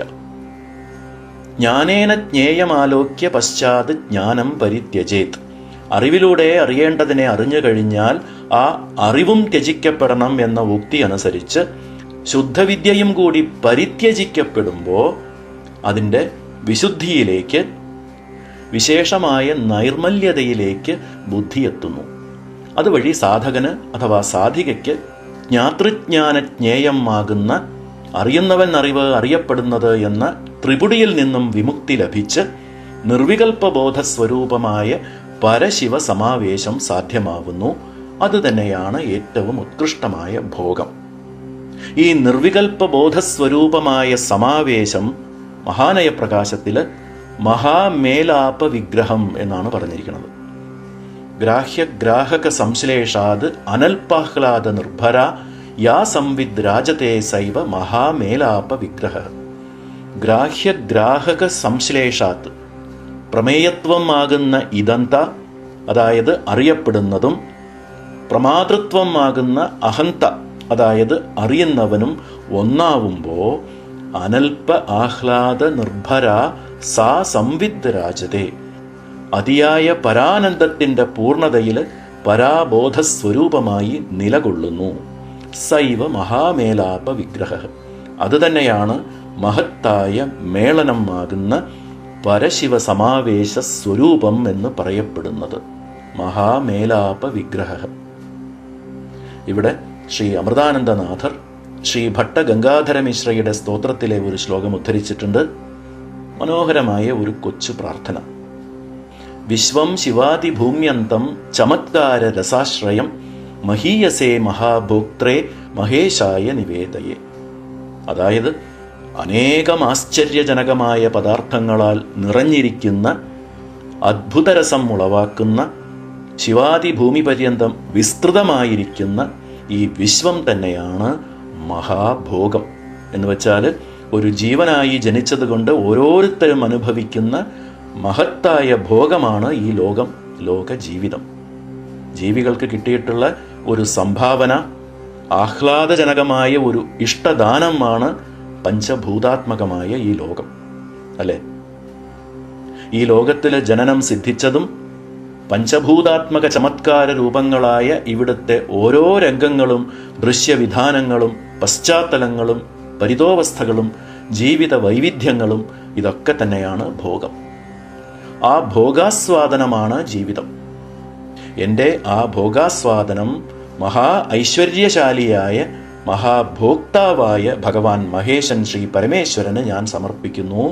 ജ്ഞാനേന ജ്ഞേയമാലോക്യ പശ്ചാത് ജ്ഞാനം പരിത്യജേത്. അറിവിലൂടെ അറിയേണ്ടതിനെ അറിഞ്ഞു കഴിഞ്ഞാൽ ആ അറിവും ത്യജിക്കപ്പെടണം എന്ന ഉക്തി അനുസരിച്ച് ശുദ്ധവിദ്യയും കൂടി പരിത്യജിക്കപ്പെടുമ്പോൾ അതിൻ്റെ വിശുദ്ധിയിലേക്ക്, വിശേഷമായ നൈർമല്യതയിലേക്ക് ബുദ്ധി എത്തുന്നു. അതുവഴി സാധകന് അഥവാ സാധികയ്ക്ക് ജ്ഞാതൃജ്ഞാനജ്ഞേയമാകുന്ന അറിയുന്നവൻ അറിവ് അറിയപ്പെടുന്നത് എന്ന ത്രിപുടിയിൽ നിന്നും വിമുക്തി ലഭിച്ച് നിർവികൽപബോധസ്വരൂപമായ പരശിവ സമാവേശം സാധ്യമാകുന്നു. അതുതന്നെയാണ് ഏറ്റവും ഉത്കൃഷ്ടമായ ഭോഗം. ഈ നിർവികൽപബോധസ്വരൂപമായ സമാവേശം മഹാനയപ്രകാശത്തിൽ മഹാമേലാപ വിഗ്രഹം എന്നാണ് പറഞ്ഞിരിക്കുന്നത്. ഗ്രാഹ്യഗ്രാഹക സംശ്ലേഷാത് അനൽപാഹ്ലാദ നിർഭര യാ സംവിദ് രാജതേ സൈവ മഹാമേലാപ വിഗ്രഹ. ഗ്രാഹ്യഗ്രാഹക സംശ്ലേഷാത് പ്രമേയത്വമാകുന്ന ഇദന്ത, അതായത് അറിയപ്പെടുന്നതും, പ്രമാതൃത്വമാകുന്ന അഹന്ത, അതായത് അറിയുന്നവനും ഒന്നാവുമ്പോൾ അനൽപ ആഹ്ലാദ നിർഭര സാ സംവിദ് രാജതേ, അതിയായ പരാനന്ദത്തിന്റെ പൂർണ്ണതയിൽ പരാബോധസ്വരൂപമായി നിലകൊള്ളുന്നു. സൈവ മഹാമേലാപ വിഗ്രഹ, അതുതന്നെയാണ് മഹത്തായ മേളനമാകുന്ന പരശിവ സമാവേശ സ്വരൂപം എന്ന് പറയപ്പെടുന്നത്. മഹാമേലാപ വിഗ്രഹ. ഇവിടെ ശ്രീ അമൃതാനന്ദനാഥർ ശ്രീ ഭട്ടഗംഗാധര മിശ്രയുടെ സ്തോത്രത്തിലെ ഒരു ശ്ലോകം ഉദ്ധരിച്ചിട്ടുണ്ട്. മനോഹരമായ ഒരു കൊച്ചു പ്രാർത്ഥന. വിശ്വം ശിവാതിഭൂമ്യന്തം ചമത്കാര രസാശ്രയം മഹീയസേ മഹാഭോക്ത്രേ മഹേശായ നിവേദയേ. അതായത് അനേകം ആശ്ചര്യജനകമായ പദാർത്ഥങ്ങളാൽ നിറഞ്ഞിരിക്കുന്ന, അദ്ഭുതരസം ഉളവാക്കുന്ന, ശിവാതിഭൂമി പര്യന്തം വിസ്തൃതമായിരിക്കുന്ന ഈ വിശ്വം തന്നെയാണ് മഹാഭോഗം. എന്ന് വെച്ചാൽ ഒരു ജീവനായി ജനിച്ചതുകൊണ്ട് ഓരോരുത്തരും അനുഭവിക്കുന്ന മഹത്തായ ഭോഗമാണ് ഈ ലോകം, ലോക ജീവിതം. ജീവികൾക്ക് കിട്ടിയിട്ടുള്ള ഒരു സംഭാവന, ആഹ്ലാദജനകമായ ഒരു ഇഷ്ടദാനമാണ് പഞ്ചഭൂതാത്മകമായ ഈ ലോകം, അല്ലേ? ഈ ലോകത്തിലെ ജനനം സിദ്ധിച്ചതും പഞ്ചഭൂതാത്മക ചമത്കാര രൂപങ്ങളായ ഇവിടുത്തെ ഓരോ രംഗങ്ങളും, ദൃശ്യവിധാനങ്ങളും, പശ്ചാത്തലങ്ങളും, പരിതോവസ്ഥകളും, ജീവിത വൈവിധ്യങ്ങളും ഇതൊക്കെ തന്നെയാണ് ഭോഗം. ആ ഭോഗാസ്വാദനമാണ് ജീവിതം. എൻ്റെ ആ ഭോഗാസ്വാദനം മഹാ ഐശ്വര്യശാലിയായ മഹാഭോക്താവായ ഭഗവാൻ മഹേശൻ ശ്രീ പരമേശ്വരന് ഞാൻ സമർപ്പിക്കുന്നു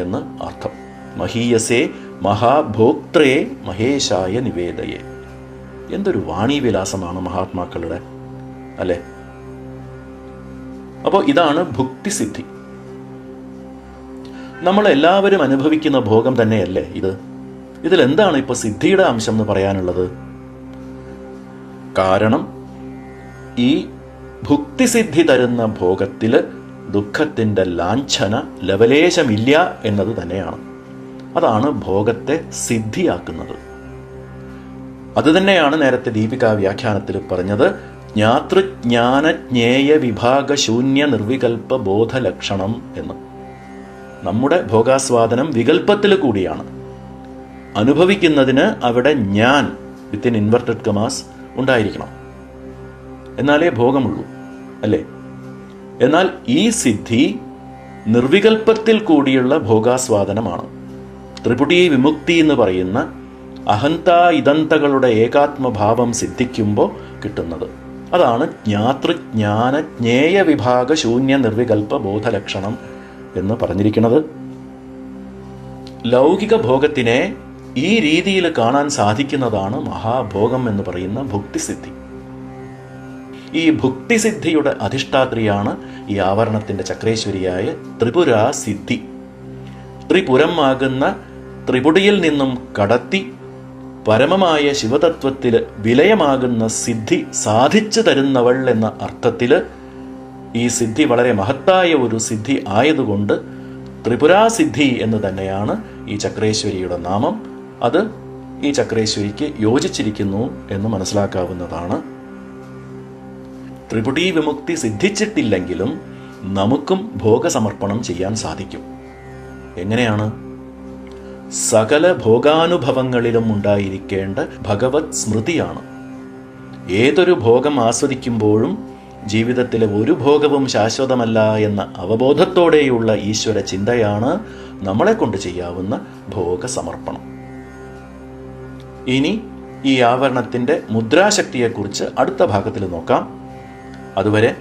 എന്ന് അർത്ഥം. മഹീയസേ മഹാഭോക്ത്രേ മഹേശായ നിവേദയേ. എന്തൊരു വാണീവിലാസമാണ് മഹാത്മാക്കളുടെ, അല്ലേ? അപ്പോൾ ഇതാണ് ഭുക്തിസിദ്ധി. നമ്മളെല്ലാവരും അനുഭവിക്കുന്ന ഭോഗം തന്നെയല്ലേ ഇത്? ഇതിലെന്താണ് ഇപ്പോൾ സിദ്ധിയുടെ അംശം എന്ന് പറയാനുള്ളത്? കാരണം ഈ ഭുക്തിസിദ്ധി തരുന്ന ഭോഗത്തിൽ ദുഃഖത്തിൻ്റെ ലാഞ്ചന ലവലേശമില്ല എന്നത് തന്നെയാണ്. അതാണ് ഭോഗത്തെ സിദ്ധിയാക്കുന്നത്. അതുതന്നെയാണ് നേരത്തെ ദീപികാ വ്യാഖ്യാനത്തിൽ പറഞ്ഞത്, ജ്ഞാതൃജ്ഞാനജ്ഞേയ വിഭാഗ ശൂന്യ നിർവികൽപ്പ ബോധലക്ഷണം എന്ന്. നമ്മുടെ ഭോഗാസ്വാദനം വികൽപ്പത്തിൽ കൂടിയാണ്. അനുഭവിക്കുന്നതിന് അവിടെ ഞാൻ വിത്തിൻ ഇൻവെർട്ടഡ് കമാസ് ഉണ്ടായിരിക്കണം, എന്നാലേ ഭോഗമുള്ളൂ, അല്ലേ? എന്നാൽ ഈ സിദ്ധി നിർവികൽപ്പത്തിൽ കൂടിയുള്ള ഭോഗാസ്വാദനമാണ്. ത്രിപുടി വിമുക്തി എന്ന് പറയുന്ന അഹന്ത ഇദന്തകളുടെ ഏകാത്മഭാവം സിദ്ധിക്കുമ്പോൾ കിട്ടുന്നത്. അതാണ് ജ്ഞാതൃജ്ഞാന ജ്ഞേയ വിഭാഗ ശൂന്യ നിർവികൽപ്പ ബോധലക്ഷണം എന്ന് പറഞ്ഞിരിക്കുന്നത്. ലൗകിക ഭോഗത്തിനെ ഈ രീതിയിൽ കാണാൻ സാധിക്കുന്നതാണ് മഹാഭോഗം എന്ന് പറയുന്ന ഭുക്തിസിദ്ധി. ഈ ഭുക്തിസിദ്ധിയുടെ അധിഷ്ഠാത്രിയാണ് ഈ ആവരണത്തിന്റെ ചക്രേശ്വരിയായ ത്രിപുരാ സിദ്ധി. ത്രിപുരം ആകുന്ന ത്രിപുടിയിൽ നിന്നും കടത്തി പരമമായ ശിവതത്വത്തിൽ വിലയമാകുന്ന സിദ്ധി സാധിച്ചു തരുന്നവൾ എന്ന അർത്ഥത്തിൽ ഈ സിദ്ധി വളരെ മഹത്തായ ഒരു സിദ്ധി ആയതുകൊണ്ട് ത്രിപുരാസിദ്ധി എന്ന് തന്നെയാണ് ഈ ചക്രേശ്വരിയുടെ നാമം. അത് ഈ ചക്രേശ്വരിക്ക് യോജിച്ചിരിക്കുന്നു എന്ന് മനസ്സിലാക്കാവുന്നതാണ്. ത്രിപുടി വിമുക്തി സിദ്ധിച്ചിട്ടില്ലെങ്കിലും നമുക്കും ഭോഗസമർപ്പണം ചെയ്യാൻ സാധിക്കും. എങ്ങനെയാണ്? സകല ഭോഗാനുഭവങ്ങളിലും ഉണ്ടായിരിക്കേണ്ട ഭഗവത് സ്മൃതിയാണ്. ഏതൊരു ഭോഗം ആസ്വദിക്കുമ്പോഴും ജീവിതത്തിലെ ഒരു ഭോഗവും ശാശ്വതമല്ല എന്ന അവബോധത്തോടെയുള്ള ഈശ്വര ചിന്തയാണ് നമ്മളെ കൊണ്ട് ചെയ്യാവുന്ന ഭോഗസമർപ്പണം. ഇനി ഈ ആവരണത്തിന്റെ മുദ്രാശക്തിയെക്കുറിച്ച് അടുത്ത ഭാഗത്തിൽ നോക്കാം. അതുവരെ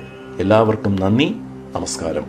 എല്ലാവർക്കും നന്ദി, നമസ്കാരം.